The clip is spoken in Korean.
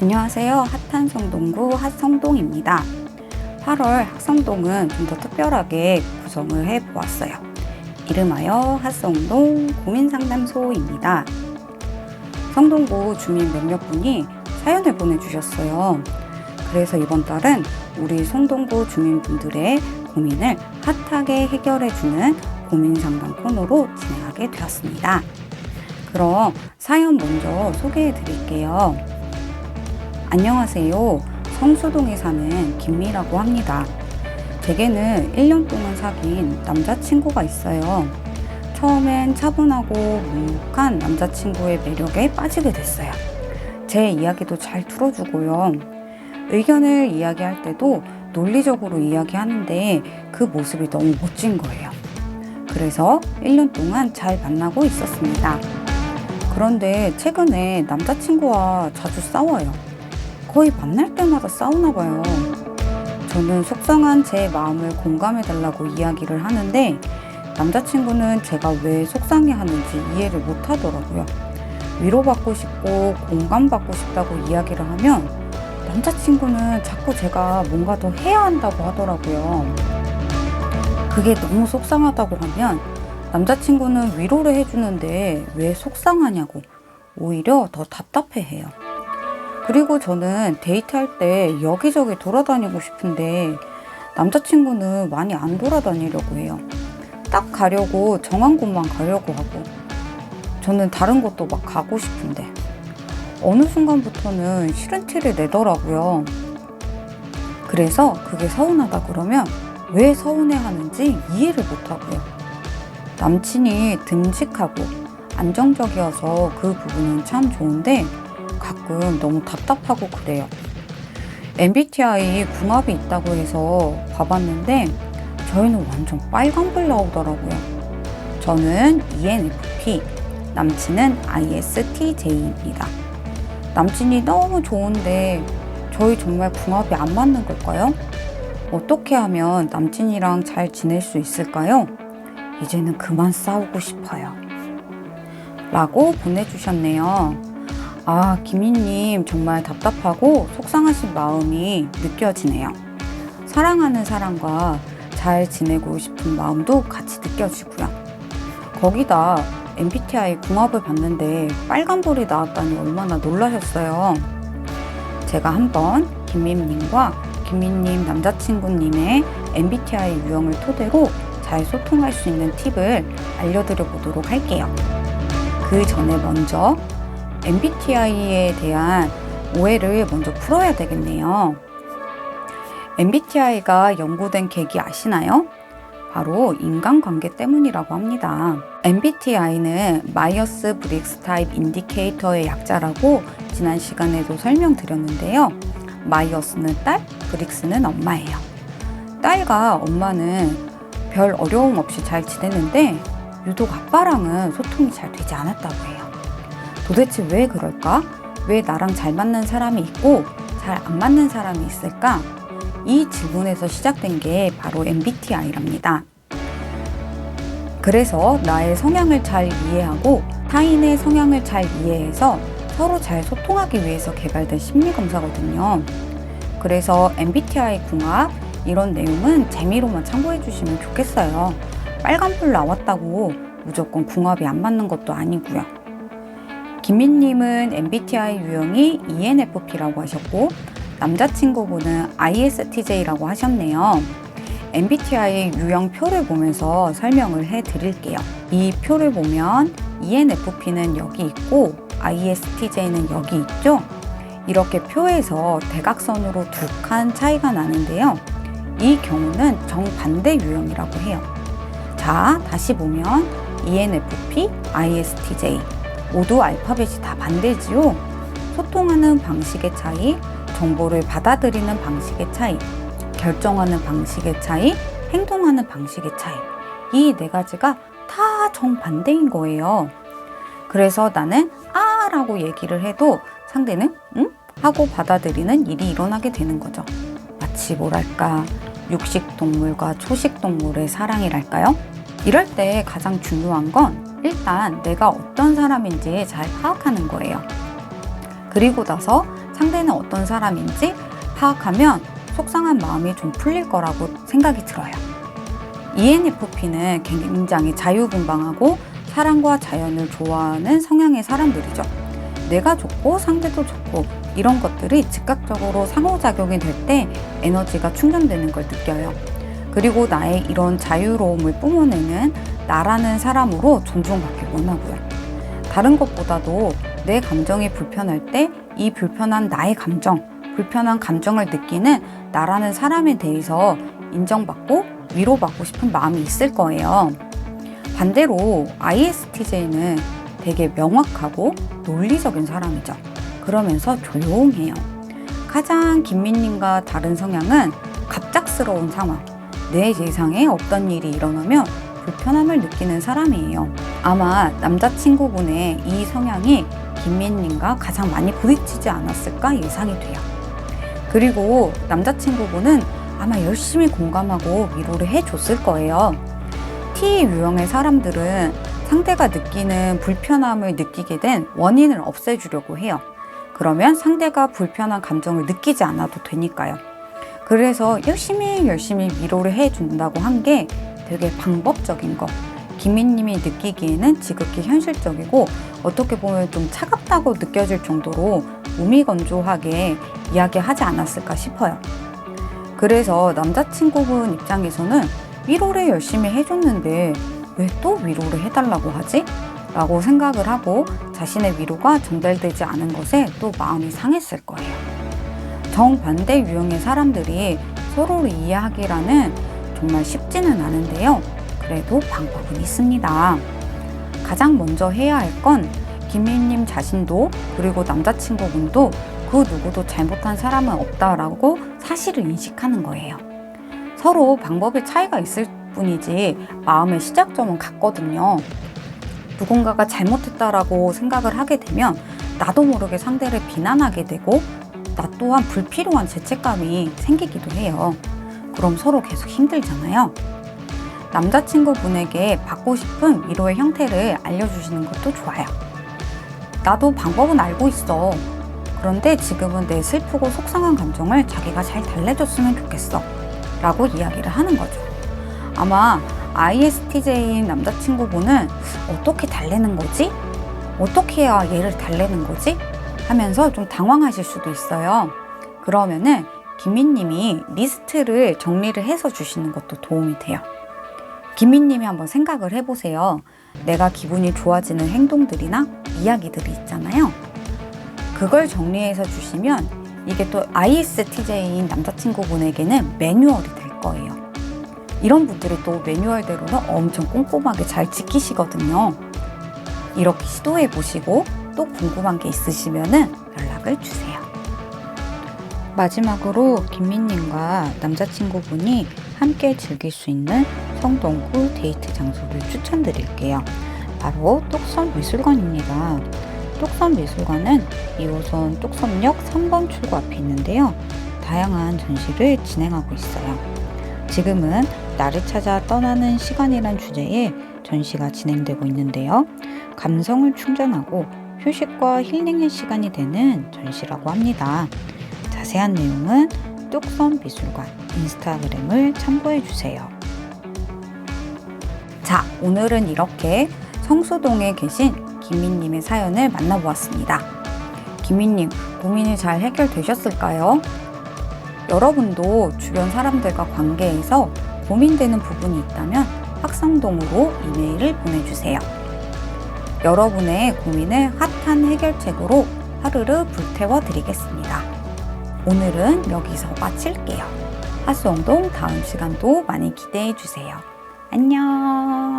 안녕하세요. 핫한 성동구 핫성동입니다. 8월 핫성동은 좀 더 특별하게 구성을 해보았어요. 이름하여 핫성동 고민상담소입니다. 성동구 주민 몇몇 분이 사연을 보내주셨어요. 그래서 이번 달은 우리 성동구 주민분들의 고민을 핫하게 해결해주는 고민상담 코너로 진행하게 되었습니다. 그럼 사연 먼저 소개해 드릴게요. 안녕하세요. 성수동에 사는 김미라고 합니다. 제게는 1년 동안 사귄 남자친구가 있어요. 처음엔 차분하고 묵묵한 남자친구의 매력에 빠지게 됐어요. 제 이야기도 잘 들어주고요. 의견을 이야기할 때도 논리적으로 이야기하는데 그 모습이 너무 멋진 거예요. 그래서 1년 동안 잘 만나고 있었습니다. 그런데 최근에 남자친구와 자주 싸워요. 거의 만날 때마다 싸우나 봐요. 저는 속상한 제 마음을 공감해달라고 이야기를 하는데 남자친구는 제가 왜 속상해하는지 이해를 못하더라고요. 위로받고 싶고 공감받고 싶다고 이야기를 하면 남자친구는 자꾸 제가 뭔가 더 해야 한다고 하더라고요. 그게 너무 속상하다고 하면 남자친구는 위로를 해주는데 왜 속상하냐고 오히려 더 답답해해요. 그리고 저는 데이트할 때 여기저기 돌아다니고 싶은데 남자친구는 많이 안 돌아다니려고 해요. 딱 가려고 정한 곳만 가려고 하고 저는 다른 곳도 막 가고 싶은데 어느 순간부터는 싫은 티를 내더라고요. 그래서 그게 서운하다 그러면 왜 서운해하는지 이해를 못하고요. 남친이 듬직하고 안정적이어서 그 부분은 참 좋은데 가끔 너무 답답하고 그래요. MBTI 궁합이 있다고 해서 봐봤는데 저희는 완전 빨간불 나오더라고요. 저는 ENFP, 남친은 ISTJ입니다. 남친이 너무 좋은데 저희 정말 궁합이 안 맞는 걸까요? 어떻게 하면 남친이랑 잘 지낼 수 있을까요? 이제는 그만 싸우고 싶어요. 라고 보내주셨네요. 김희님 정말 답답하고 속상하신 마음이 느껴지네요. 사랑하는 사람과 잘 지내고 싶은 마음도 같이 느껴지고요. 거기다 MBTI 궁합을 봤는데 빨간불이 나왔다니 얼마나 놀라셨어요. 제가 한번 김민님과 김민님 남자친구님의 MBTI 유형을 토대로 잘 소통할 수 있는 팁을 알려드려 보도록 할게요. 그 전에 먼저 MBTI에 대한 오해를 먼저 풀어야 되겠네요. MBTI가 연구된 계기 아시나요? 바로 인간관계 때문이라고 합니다. MBTI는 마이어스 브릭스 타입 인디케이터의 약자라고 지난 시간에도 설명드렸는데요. 마이어스는 딸, 브릭스는 엄마예요. 딸과 엄마는 별 어려움 없이 잘 지내는데 유독 아빠랑은 소통이 잘 되지 않았다고 해요. 도대체 왜 그럴까? 왜 나랑 잘 맞는 사람이 있고 잘 안 맞는 사람이 있을까? 이 질문에서 시작된 게 바로 MBTI랍니다. 그래서 나의 성향을 잘 이해하고 타인의 성향을 잘 이해해서 서로 잘 소통하기 위해서 개발된 심리검사거든요. 그래서 MBTI 궁합 이런 내용은 재미로만 참고해 주시면 좋겠어요. 빨간불 나왔다고 무조건 궁합이 안 맞는 것도 아니고요. 김민님은 MBTI 유형이 ENFP라고 하셨고 남자친구분은 ISTJ라고 하셨네요. MBTI 유형표를 보면서 설명을 해드릴게요. 이 표를 보면 ENFP는 여기 있고 ISTJ는 여기 있죠? 이렇게 표에서 대각선으로 두 칸 차이가 나는데요. 이 경우는 정반대 유형이라고 해요. 자, 다시 보면 ENFP, ISTJ 모두 알파벳이 다 반대지요. 소통하는 방식의 차이, 정보를 받아들이는 방식의 차이, 결정하는 방식의 차이, 행동하는 방식의 차이. 이 네 가지가 다 정반대인 거예요. 그래서 나는 라고 얘기를 해도 상대는 응? 하고 받아들이는 일이 일어나게 되는 거죠. 마치 뭐랄까 육식동물과 초식동물의 사랑이랄까요? 이럴 때 가장 중요한 건 일단 내가 어떤 사람인지 잘 파악하는 거예요. 그리고 나서 상대는 어떤 사람인지 파악하면 속상한 마음이 좀 풀릴 거라고 생각이 들어요. ENFP는 굉장히 자유분방하고 사랑과 자연을 좋아하는 성향의 사람들이죠. 내가 좋고 상대도 좋고 이런 것들이 즉각적으로 상호작용이 될 때 에너지가 충전되는 걸 느껴요. 그리고 나의 이런 자유로움을 뿜어내는 나라는 사람으로 존중받길 원하고요. 다른 것보다도 내 감정이 불편할 때 이 불편한 나의 감정, 불편한 감정을 느끼는 나라는 사람에 대해서 인정받고 위로받고 싶은 마음이 있을 거예요. 반대로 ISTJ는 되게 명확하고 논리적인 사람이죠. 그러면서 조용해요. 가장 김민님과 다른 성향은 갑작스러운 상황, 내 예상에 없던 일이 일어나면 불편함을 느끼는 사람이에요. 아마 남자친구분의 이 성향이 김민님과 가장 많이 부딪히지 않았을까 예상이 돼요. 그리고 남자친구분은 아마 열심히 공감하고 위로를 해줬을 거예요. T 유형의 사람들은 상대가 느끼는 불편함을 느끼게 된 원인을 없애주려고 해요. 그러면 상대가 불편한 감정을 느끼지 않아도 되니까요. 그래서 열심히 위로를 해준다고 한 게 되게 방법적인 거. 김민님이 느끼기에는 지극히 현실적이고 어떻게 보면 좀 차갑다고 느껴질 정도로 무미건조하게 이야기하지 않았을까 싶어요. 그래서 남자친구분 입장에서는 위로를 열심히 해줬는데 왜 또 위로를 해달라고 하지? 라고 생각을 하고 자신의 위로가 전달되지 않은 것에 또 마음이 상했을 거예요. 정반대 유형의 사람들이 서로를 이해하기라는 정말 쉽지는 않은데요. 그래도 방법은 있습니다. 가장 먼저 해야 할 건 김민님 자신도 그리고 남자친구분도 그 누구도 잘못한 사람은 없다라고 사실을 인식하는 거예요. 서로 방법의 차이가 있을 뿐이지 마음의 시작점은 같거든요. 누군가가 잘못했다라고 생각을 하게 되면 나도 모르게 상대를 비난하게 되고 나 또한 불필요한 죄책감이 생기기도 해요. 그럼 서로 계속 힘들잖아요. 남자친구분에게 받고 싶은 위로의 형태를 알려주시는 것도 좋아요. 나도 방법은 알고 있어. 그런데 지금은 내 슬프고 속상한 감정을 자기가 잘 달래줬으면 좋겠어. 라고 이야기를 하는 거죠. 아마 ISTJ인 남자친구분은 어떻게 달래는 거지? 어떻게 해야 얘를 달래는 거지? 하면서 좀 당황하실 수도 있어요. 그러면은 김민님이 리스트를 정리를 해서 주시는 것도 도움이 돼요. 김민님이 한번 생각을 해보세요. 내가 기분이 좋아지는 행동들이나 이야기들이 있잖아요. 그걸 정리해서 주시면 이게 또 ISTJ인 남자친구분에게는 매뉴얼이 될 거예요. 이런 분들이 또 매뉴얼대로는 엄청 꼼꼼하게 잘 지키시거든요. 이렇게 시도해 보시고 또 궁금한 게 있으시면은 연락을 주세요. 마지막으로 김민님과 남자친구분이 함께 즐길 수 있는 성동구 데이트 장소를 추천드릴게요. 바로 뚝섬미술관입니다. 뚝섬미술관은 2호선 뚝섬역 3번 출구 앞에 있는데요. 다양한 전시를 진행하고 있어요. 지금은 나를 찾아 떠나는 시간이란 주제의 전시가 진행되고 있는데요. 감성을 충전하고 휴식과 힐링의 시간이 되는 전시라고 합니다. 자세한 내용은 뚝섬미술관 인스타그램을 참고해주세요. 자, 오늘은 이렇게 성수동에 계신 김민님의 사연을 만나보았습니다. 김민님, 고민이 잘 해결되셨을까요? 여러분도 주변 사람들과 관계에서 고민되는 부분이 있다면 확성동으로 이메일을 보내주세요. 여러분의 고민을 핫한 해결책으로 하루를 불태워 드리겠습니다. 오늘은 여기서 마칠게요. 하수홍동 다음 시간도 많이 기대해 주세요. 안녕.